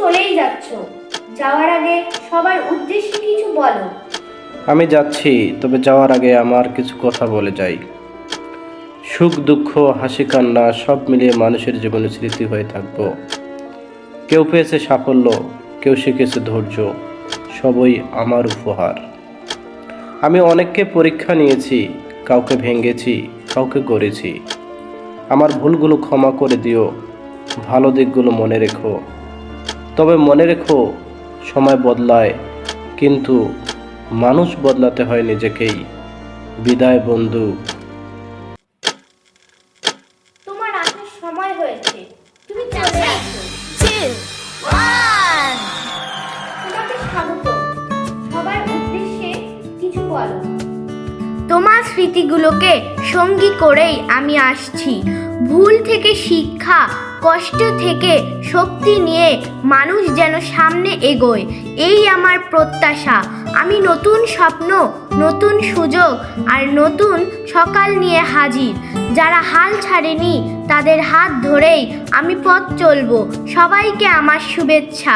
চলেই যাচ্ছ, যাওয়ার আগে সবার উদ্দেশ্যে কিছু বলো। আমি যাচ্ছি, তবে যাওয়ার আগে আমার কিছু কথা বলে যাই। সুখ দুঃখ হাসি কান্না সব মিলিয়ে মানুষের জীবনে স্মৃতি হয়ে থাকবো। কেউ পেয়েছে সাফল্য, কেউ শিখেছে ধৈর্য, সবই আমার উপহার। আমি অনেককে পরীক্ষা নিয়েছি, কাউকে ভেঙেছি, কাউকে গড়েছি। আমার ভুলগুলো ক্ষমা করে দিও, ভালো দিকগুলো মনে রেখো। তবে মনে রেখো, সময় বদলায়, কিন্তু মানুষ বদলাতে হয় নিজেকেই। বিদায় বন্ধু। তোমার আসার সময় হয়েছে, তুমি চলে আসো। তোমাকে স্বাগত। সবার উদ্দেশ্যে কিছু বলো। তোমার স্মৃতিগুলোকে সঙ্গী করেই আমি আসছি। ভুল থেকে শিক্ষা, কষ্ট থেকে শক্তি নিয়ে মানুষ যেন সামনে এগোয়, এই আমার প্রত্যাশা। আমি নতুন স্বপ্ন, নতুন সুযোগ আর নতুন সকাল নিয়ে হাজির। যারা হাল ছাড়েনি তাদের হাত ধরেই আমি পথ চলবো। সবাইকে আমার শুভেচ্ছা।